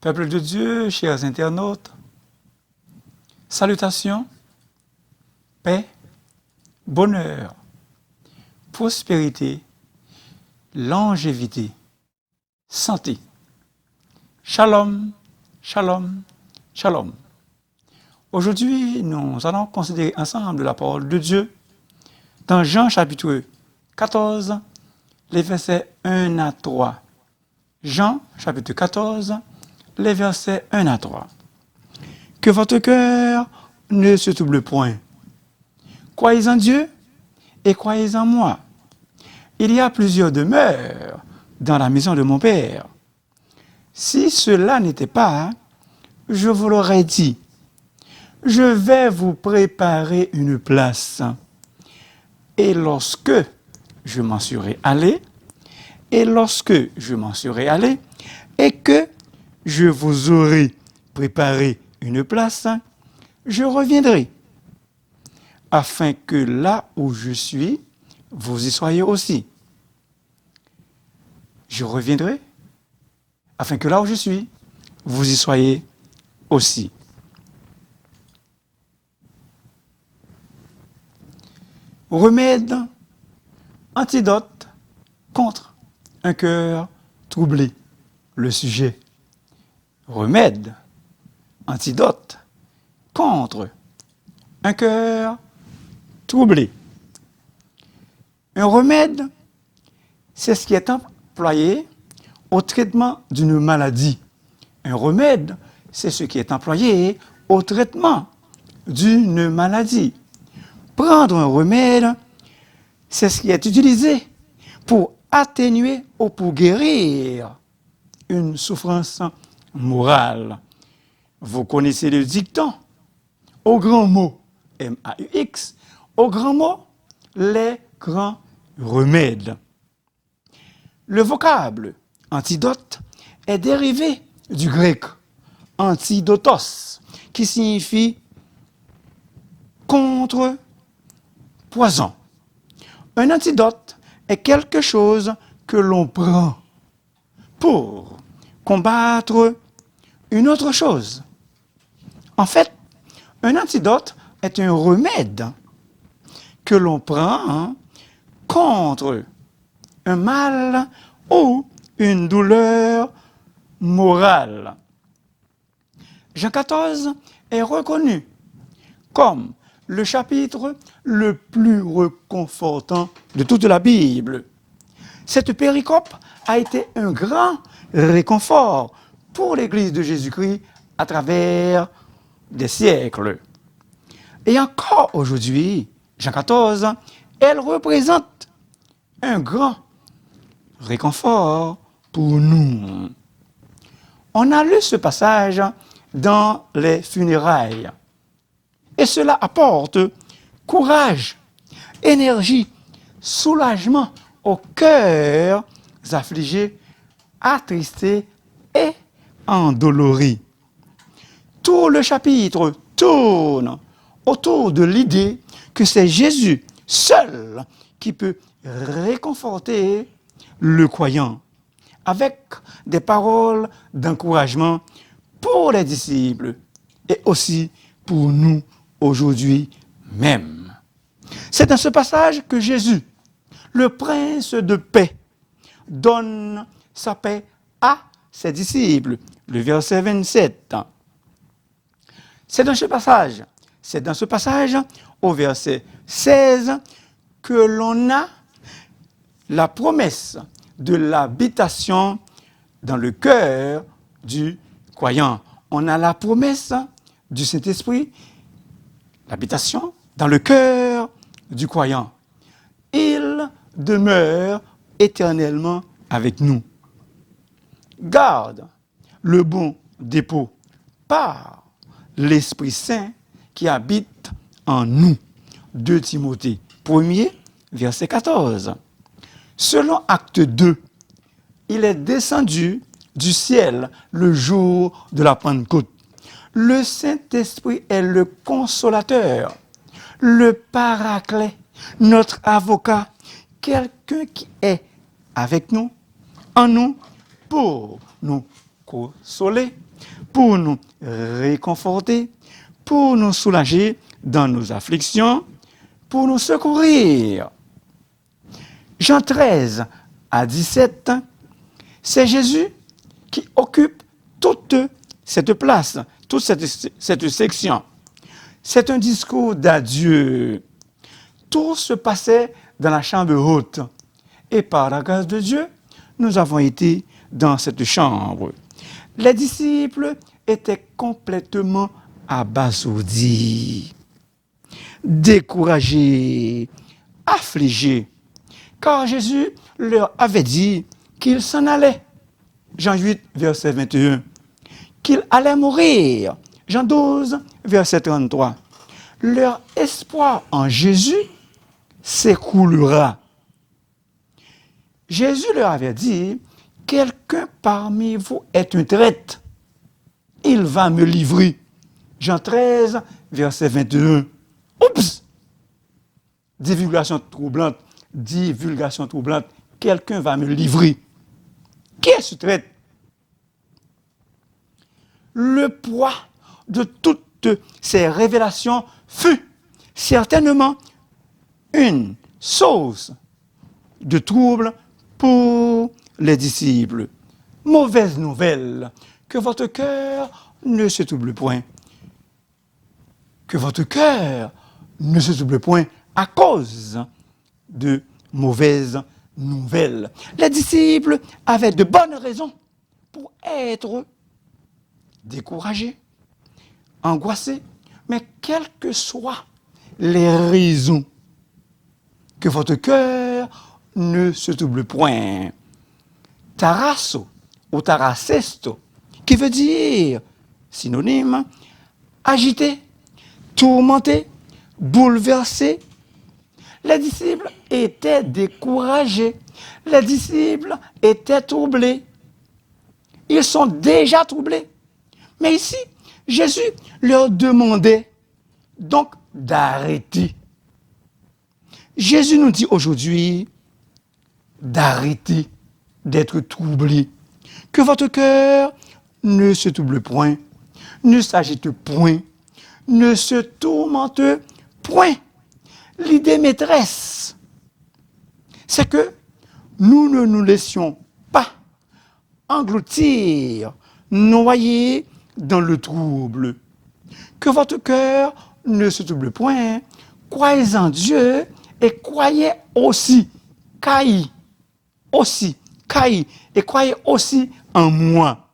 Peuple de Dieu, chers internautes, salutations, paix, bonheur, prospérité, longévité, santé. Shalom, shalom, shalom. Aujourd'hui, nous allons considérer ensemble la parole de Dieu dans Jean chapitre 14, les versets 1 à 3. Jean chapitre 14, les versets 1 à 3. Que votre cœur ne se trouble point. Croyez en Dieu et croyez en moi. Il y a plusieurs demeures dans la maison de mon Père. Si cela n'était pas, je vous l'aurais dit. Je vais vous préparer une place. Et lorsque je m'en serai allé, et que je vous aurai préparé une place, je reviendrai, afin que là où je suis, vous y soyez aussi. Je reviendrai, afin que là où je suis, vous y soyez aussi. Remède, antidote contre un cœur troublé. Le sujet. Remède, antidote contre un cœur troublé. Un remède, c'est ce qui est employé au traitement d'une maladie. Un remède, c'est ce qui est employé au traitement d'une maladie. Prendre un remède, c'est ce qui est utilisé pour atténuer ou pour guérir une souffrance morale. Vous connaissez le dicton. Au grand mot, M-A-U-X, au grand mot, les grands remèdes. Le vocable antidote est dérivé du grec antidotos, qui signifie contre poison. Un antidote est quelque chose que l'on prend pour combattre une autre chose. En fait, un antidote est un remède que l'on prend contre un mal ou une douleur morale. Jean 14 est reconnu comme le chapitre le plus réconfortant de toute la Bible. Cette péricope a été un grand réconfort pour l'Église de Jésus-Christ à travers des siècles. Et encore aujourd'hui, Jean 14, elle représente un grand réconfort pour nous. On a lu ce passage dans les funérailles. Et cela apporte courage, énergie, soulagement aux cœurs affligés, attristés et endoloris. Tout le chapitre tourne autour de l'idée que c'est Jésus seul qui peut réconforter le croyant, avec des paroles d'encouragement pour les disciples et aussi pour nous aujourd'hui même. C'est dans ce passage que Jésus, le prince de paix, donne sa paix à ses disciples. Le verset 27. C'est dans ce passage, au verset 16, que l'on a la promesse de l'habitation dans le cœur du croyant. On a la promesse du Saint-Esprit, l'habitation dans le cœur du croyant. Il demeure éternellement avec nous. Garde le bon dépôt par l'Esprit Saint qui habite en nous. 2 Timothée 1er, verset 14. Selon Acte 2, il est descendu du ciel le jour de la Pentecôte. Le Saint-Esprit est le consolateur, le paraclet, notre avocat, quelqu'un qui est avec nous, en nous, pour nous consoler, pour nous réconforter, pour nous soulager dans nos afflictions, pour nous secourir. Jean 13 à 17, c'est Jésus qui occupe toute cette place, toute cette section. C'est un discours d'adieu. Tout se passait dans la chambre haute. Et par la grâce de Dieu, nous avons été dans cette chambre. Les disciples étaient complètement abasourdis, découragés, affligés, car Jésus leur avait dit qu'il s'en allait. Jean 8, verset 21. Qu'il allait mourir. Jean 12, verset 33. Leur espoir en Jésus s'écoulera. Jésus leur avait dit, quelqu'un parmi vous est un traître. Il va me livrer. Jean 13, verset 21. Oups! Divulgation troublante. Quelqu'un va me livrer. Qui est ce traître? Le poids de toutes ces révélations fut certainement une source de trouble pour les disciples. Mauvaise nouvelle, que votre cœur ne se trouble point. Que votre cœur ne se trouble point à cause de mauvaises nouvelles. Les disciples avaient de bonnes raisons pour être découragés, angoissés, mais quelles que soient les raisons, que votre cœur ne se trouble point. Tarasso ou tarasesto, qui veut dire, synonyme, agité, tourmenté, bouleversé. Les disciples étaient découragés. Les disciples étaient troublés. Ils sont déjà troublés. Mais ici, Jésus leur demandait donc d'arrêter. Jésus nous dit aujourd'hui d'arrêter d'être troublé. Que votre cœur ne se trouble point, ne s'agite point, ne se tourmente point. L'idée maîtresse, c'est que nous ne nous laissions pas engloutir, noyer dans le trouble. Que votre cœur ne se trouble point, croyez en Dieu et croyez aussi, et croyez aussi en moi.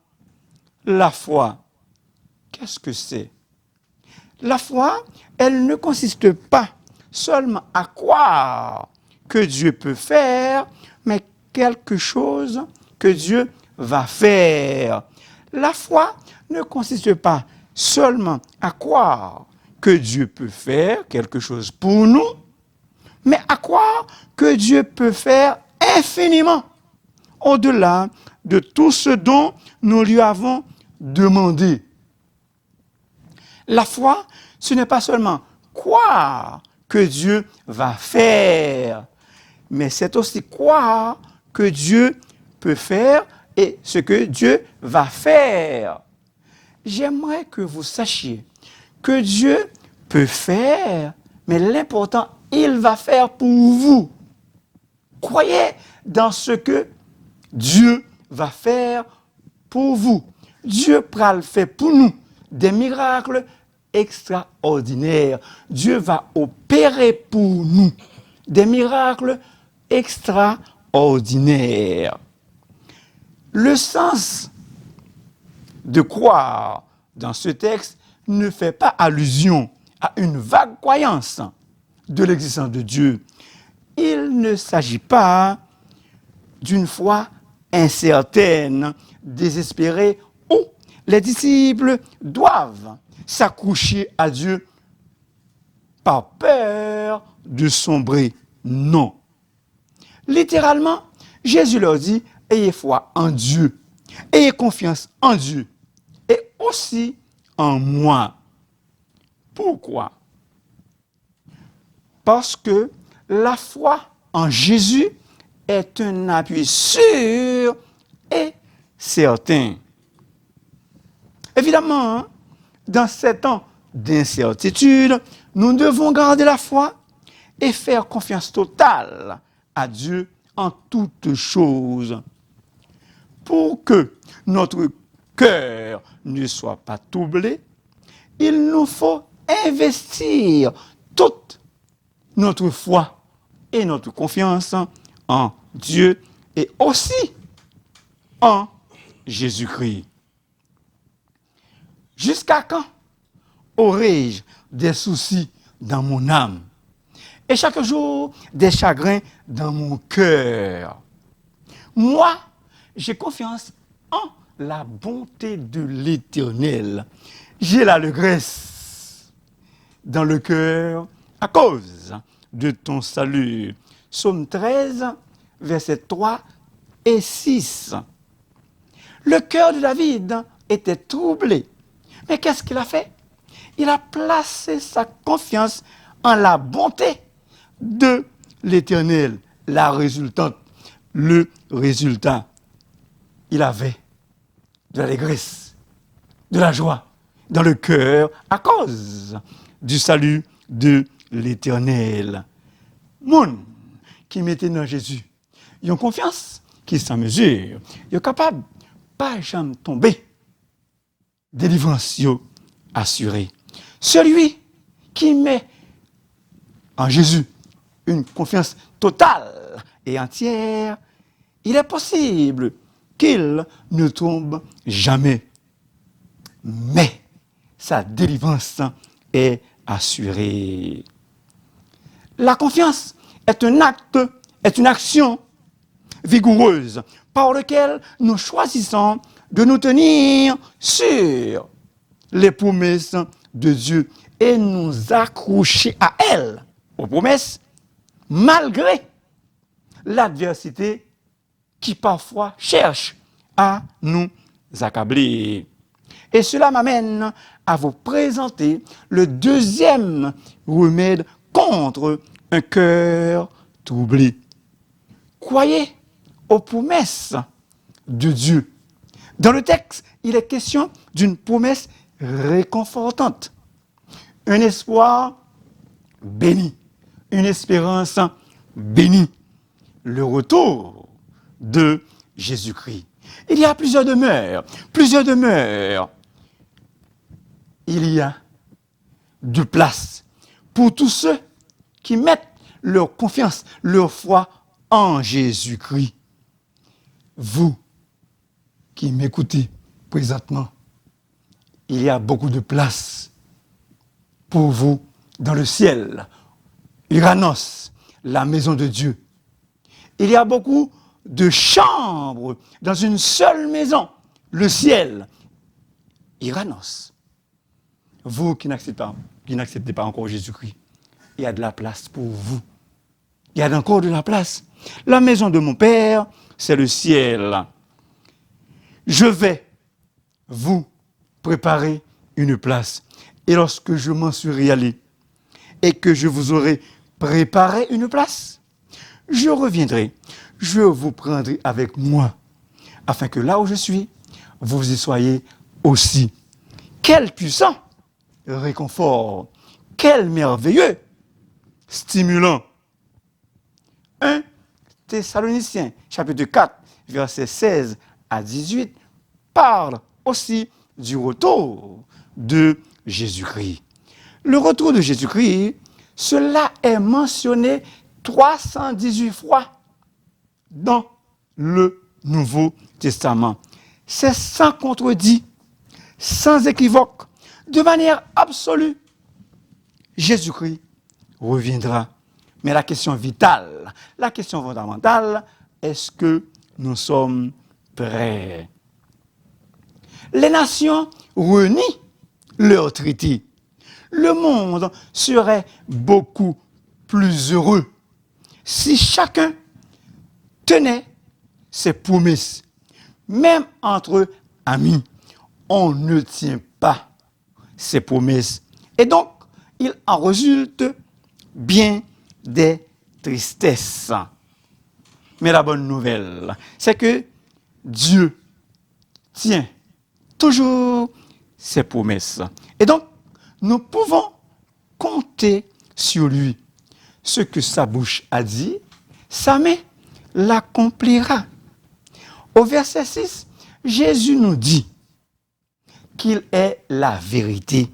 La foi, qu'est-ce que c'est? La foi, elle ne consiste pas seulement à croire que Dieu peut faire, mais quelque chose que Dieu va faire. La foi ne consiste pas seulement à croire que Dieu peut faire quelque chose pour nous, mais à croire que Dieu peut faire infiniment au-delà de tout ce dont nous lui avons demandé. La foi, ce n'est pas seulement croire que Dieu va faire, mais c'est aussi croire que Dieu peut faire et ce que Dieu va faire. J'aimerais que vous sachiez que Dieu peut faire, mais l'important, il va faire pour vous. Croyez dans ce que Dieu va faire pour vous. Dieu pral fait pour nous des miracles extraordinaires. Dieu va opérer pour nous des miracles extraordinaires. Le sens de croire dans ce texte ne fait pas allusion à une vague croyance de l'existence de Dieu. Il ne s'agit pas d'une foi incertaine, désespérée, où les disciples doivent s'accrocher à Dieu par peur de sombrer. Non. Littéralement, Jésus leur dit, ayez foi en Dieu, ayez confiance en Dieu, et aussi en moi. Pourquoi? Parce que la foi en Jésus est un appui sûr et certain. Évidemment, hein, dans ces temps d'incertitude, nous devons garder la foi et faire confiance totale à Dieu en toutes choses. Pour que notre cœur ne soit pas troublé, il nous faut investir toute notre foi et notre confiance en Dieu et aussi en Jésus-Christ. Jusqu'à quand aurai-je des soucis dans mon âme et chaque jour des chagrins dans mon cœur? Moi, j'ai confiance en la bonté de l'Éternel. J'ai l'allégresse dans le cœur à cause de ton salut. Psaume 13, versets 3 et 6. Le cœur de David était troublé. Mais qu'est-ce qu'il a fait? Il a placé sa confiance en la bonté de l'Éternel. Le résultat, il avait de l'allégresse, de la joie dans le cœur à cause du salut de l'Éternel. Moun qui mettait dans Jésus, ils ont confiance, qui sans mesure, ils sont capables pas jamais tomber. Délivrance assurée. Celui qui met en Jésus une confiance totale et entière, il est possible qu'il ne tombe jamais. Mais sa délivrance est assurée. La confiance est un acte, est une action vigoureuse par laquelle nous choisissons de nous tenir sur les promesses de Dieu et nous accrocher à elles, aux promesses, malgré l'adversité qui parfois cherche à nous accabler. Et cela m'amène à vous présenter le deuxième remède contre un cœur troublé. Croyez aux promesses de Dieu. Dans le texte, il est question d'une promesse réconfortante, un espoir béni, une espérance bénie, le retour de Jésus-Christ. Il y a plusieurs demeures. Il y a de place pour tous ceux qui mettent leur confiance, leur foi en Jésus-Christ. Vous qui m'écoutez présentement, il y a beaucoup de place pour vous dans le ciel. Uranos, la maison de Dieu. Il y a beaucoup de chambres dans une seule maison, le ciel. Uranos. Vous qui n'acceptez pas encore Jésus-Christ, il y a de la place pour vous. Il y a encore de la place. La maison de mon Père, c'est le ciel. Je vais vous préparer une place. Et lorsque je m'en serai allé et que je vous aurai préparé une place, je reviendrai, je vous prendrai avec moi, afin que là où je suis, vous y soyez aussi. Quel puissant réconfort, quel merveilleux stimulant. 1 Thessaloniciens, chapitre 4, versets 16 à 18, parle aussi du retour de Jésus-Christ. Le retour de Jésus-Christ, cela est mentionné 318 fois dans le Nouveau Testament. C'est sans contredit, sans équivoque, de manière absolue. Jésus-Christ reviendra. Mais la question vitale, la question fondamentale, est-ce que nous sommes prêts? Les nations renient leur traité. Le monde serait beaucoup plus heureux si chacun tenait ses promesses. Même entre amis, on ne tient pas ses promesses. Et donc, il en résulte bien des tristesses. Mais la bonne nouvelle, c'est que Dieu tient toujours ses promesses. Et donc, nous pouvons compter sur lui. Ce que sa bouche a dit, sa main l'accomplira. Au verset 6, Jésus nous dit qu'il est la vérité.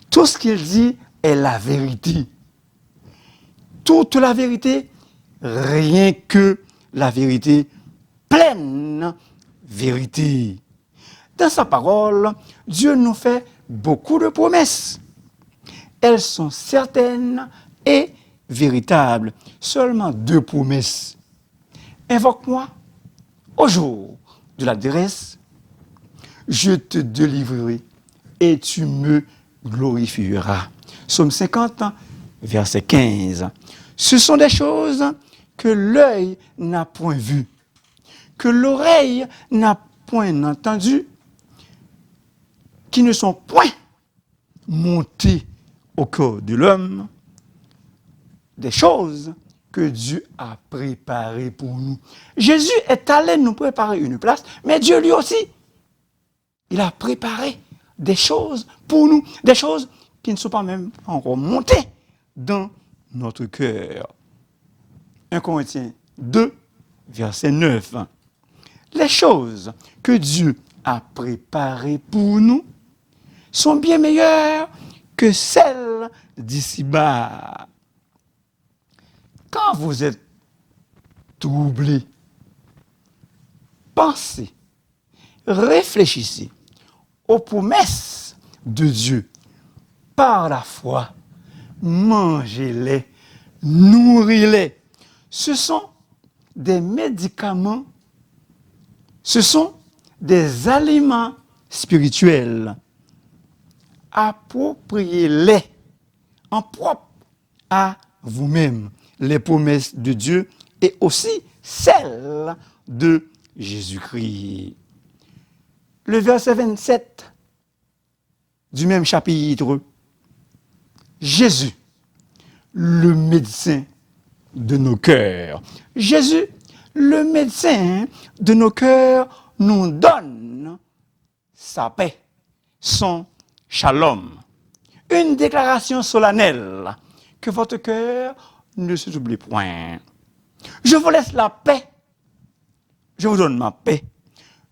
Tout ce qu'il dit est la vérité. Toute la vérité, rien que la vérité, pleine vérité. Dans sa parole, Dieu nous fait beaucoup de promesses. Elles sont certaines et véritables. Seulement 2 promesses. Invoque-moi au jour de la détresse, je te délivrerai et tu me glorifieras. Psaume 50, verset 15. Ce sont des choses que l'œil n'a point vues, que l'oreille n'a point entendues, qui ne sont point montées au cœur de l'homme, des choses que Dieu a préparées pour nous. Jésus est allé nous préparer une place, mais Dieu lui aussi, il a préparé des choses pour nous, des choses qui ne sont pas même encore montées dans notre cœur. 1 Corinthiens 2, verset 9. Les choses que Dieu a préparées pour nous sont bien meilleures que celles d'ici-bas. Quand vous êtes troublé, pensez, réfléchissez aux promesses de Dieu par la foi. Mangez-les, nourris-les. Ce sont des médicaments, ce sont des aliments spirituels. Appropriez-les en propre à vous-même, les promesses de Dieu et aussi celles de Jésus-Christ. Le verset 27 du même chapitre, Jésus, le médecin de nos cœurs. Jésus, le médecin de nos cœurs, nous donne sa paix, son shalom. Une déclaration solennelle que votre cœur ne se oublie point. Je vous laisse la paix. Je vous donne ma paix.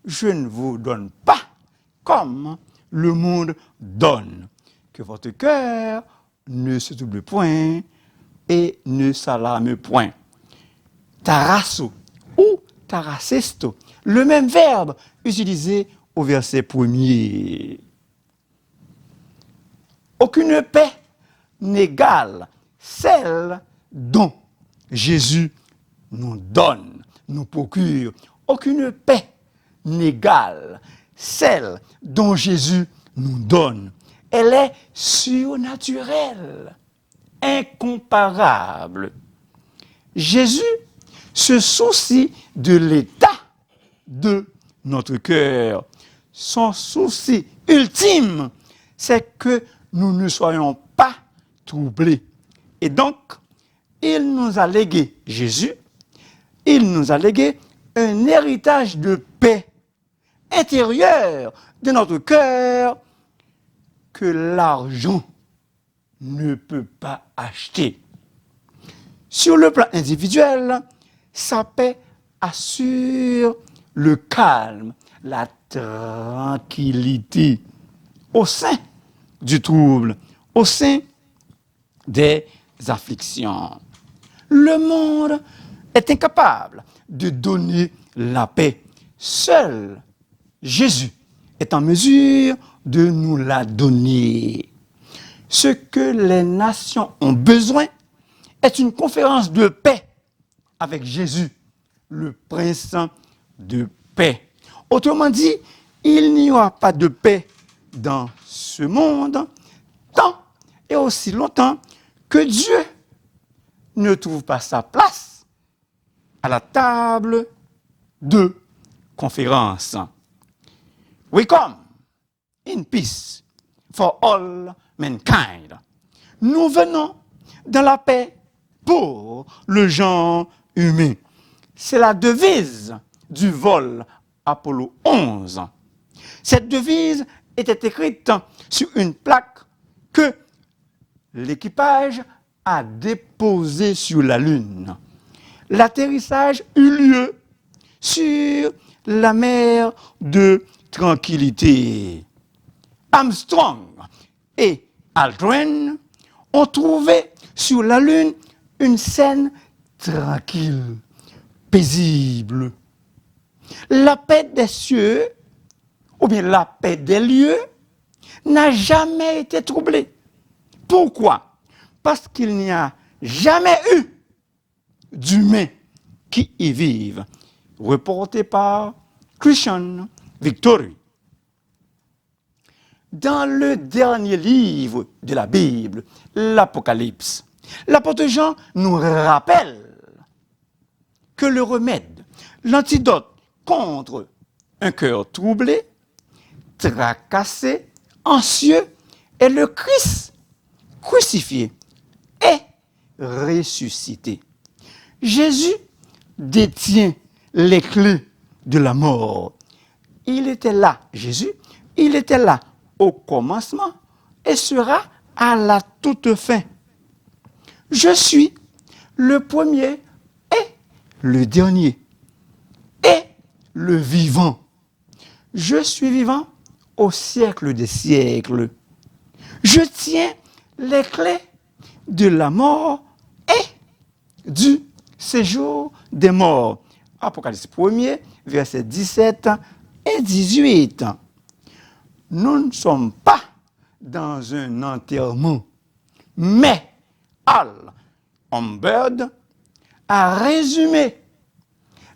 Je ne vous donne pas comme le monde donne. Que votre cœur ne se trouble point et ne s'alarme point. Tarasso ou tarasesto, le même verbe utilisé au verset 1er. Aucune paix n'égale celle dont Jésus nous donne, nous procure. Aucune paix n'égale celle dont Jésus nous donne. Elle est surnaturelle, incomparable. Jésus se soucie de l'état de notre cœur. Son souci ultime, c'est que nous ne soyons pas troublés. Et donc, il nous a légué, Jésus, il nous a légué un héritage de paix intérieure de notre cœur que l'argent ne peut pas acheter. Sur le plan individuel, sa paix assure le calme, la tranquillité au sein du trouble, au sein des afflictions. Le monde est incapable de donner la paix. Seul Jésus est en mesure de nous la donner. Ce que les nations ont besoin est une conférence de paix avec Jésus, le Prince de paix. Autrement dit, il n'y aura pas de paix dans ce monde tant et aussi longtemps que Dieu ne trouve pas sa place à la table de conférence. We come in peace for all mankind. Nous venons dans la paix pour le genre humain. C'est la devise du vol Apollo 11. Cette devise était écrite sur une plaque que l'équipage a déposée sur la Lune. L'atterrissage eut lieu sur la mer de Tranquillité. Armstrong et Aldrin ont trouvé sur la Lune une scène tranquille, paisible. La paix des cieux, ou bien la paix des lieux, n'a jamais été troublée. Pourquoi? Parce qu'il n'y a jamais eu d'humains qui y vivent. Reporté par Christian Victory. Dans le dernier livre de la Bible, l'Apocalypse, l'apôtre Jean nous rappelle que le remède, l'antidote contre un cœur troublé, tracassé, anxieux, est le Christ crucifié et ressuscité. Jésus détient les clés de la mort. Il était là, Jésus, il était là au commencement et sera à la toute fin. Je suis le premier et le dernier et le vivant. Je suis vivant au siècle des siècles. Je tiens les clés de la mort et du séjour des morts. Apocalypse 1er, versets 17 et 18. Nous ne sommes pas dans un enterrement, mais Al Humbert a résumé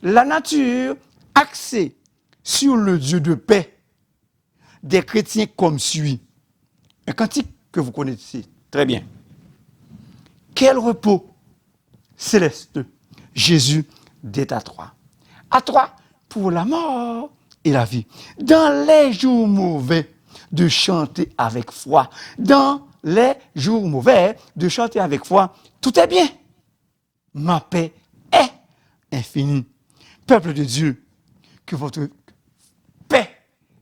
la nature axée sur le Dieu de paix des chrétiens comme suit. Un cantique que vous connaissez très bien. Quel repos céleste Jésus dit à toi. À toi pour la mort et la vie. Dans les jours mauvais, de chanter avec foi. Dans les jours mauvais, de chanter avec foi. Tout est bien. Ma paix est infinie. Peuple de Dieu, que votre paix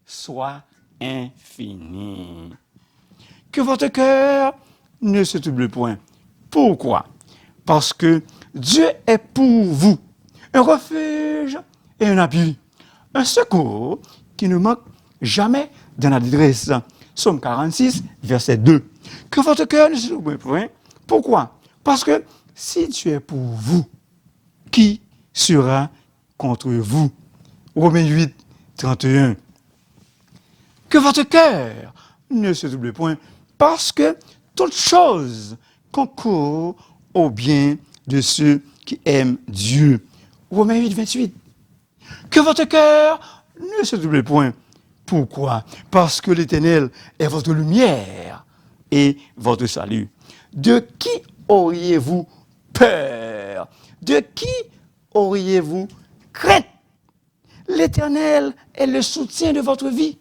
soit infinie. Que votre cœur ne se trouble point. Pourquoi? Parce que Dieu est pour vous un refuge et un appui, un secours qui ne manque jamais dans la détresse. Psaume 46, verset 2. Que votre cœur ne se trouble point. Pourquoi? Parce que si Dieu est pour vous, qui sera contre vous? Romains 8, 31. Que votre cœur ne se trouble point, parce que toute chose concourt au bien de ceux qui aiment Dieu. Romains 8, 28. Que votre cœur ne se trouble point. Pourquoi? Parce que l'Éternel est votre lumière et votre salut. De qui auriez-vous peur? De qui auriez-vous crainte? L'Éternel est le soutien de votre vie.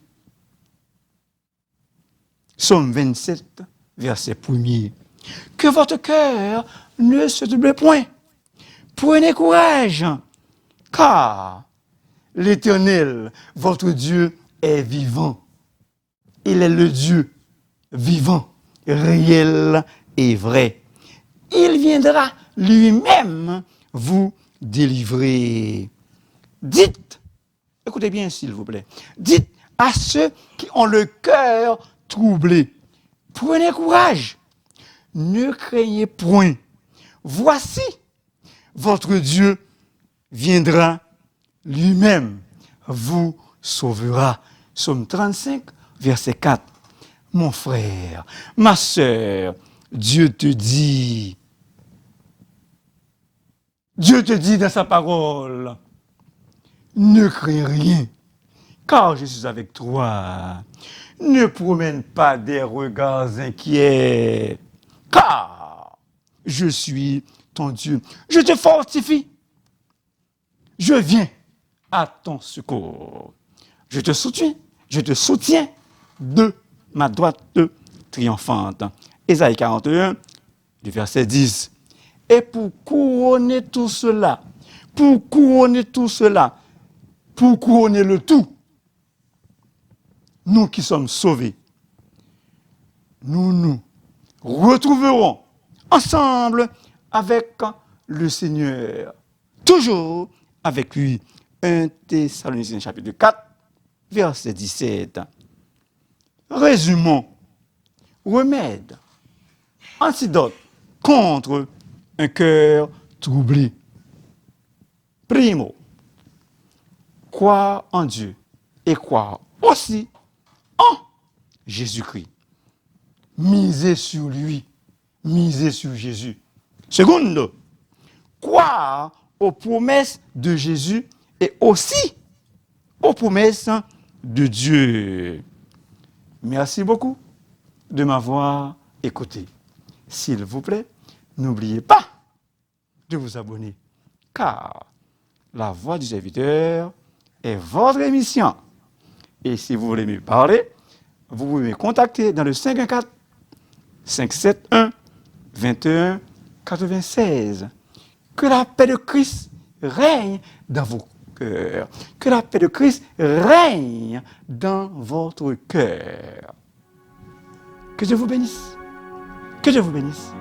Psaume 27, verset 1er. Que votre cœur ne se trouble point. Prenez courage, car l'Éternel, votre Dieu, est vivant. Il est le Dieu vivant, réel et vrai. Il viendra lui-même vous délivrer. Dites, écoutez bien s'il vous plaît, dites à ceux qui ont le cœur troublé, prenez courage, ne craignez point. Voici, votre Dieu viendra lui-même, vous sauvera. Psaume 35, verset 4. Mon frère, ma sœur, Dieu te dit dans sa parole, ne crains rien, car je suis avec toi. Ne promène pas des regards inquiets, car je suis ton Dieu. Je te fortifie. Je viens à ton secours. Je te soutiens de ma droite triomphante. Ésaïe 41, du verset 10. Et pour couronner tout cela, pour couronner le tout, nous qui sommes sauvés, nous nous retrouverons ensemble avec le Seigneur, toujours avec lui. 1 Thessaloniciens chapitre 4, verset 17. Résumons. Remède, antidote contre un cœur troublé. Primo, croire en Dieu et croire aussi en Jésus-Christ. Miser sur lui, miser sur Jésus. Secondo, croire aux promesses de Jésus et aussi aux promesses de Dieu. Merci beaucoup de m'avoir écouté. S'il vous plaît, n'oubliez pas de vous abonner, car la voix du serviteur est votre émission. Et si vous voulez me parler, vous pouvez me contacter dans le 514 571 21 96. Que la paix de Christ règne dans vos cœurs. Que la paix de Christ règne dans votre cœur. Que Dieu vous bénisse. Que Dieu vous bénisse.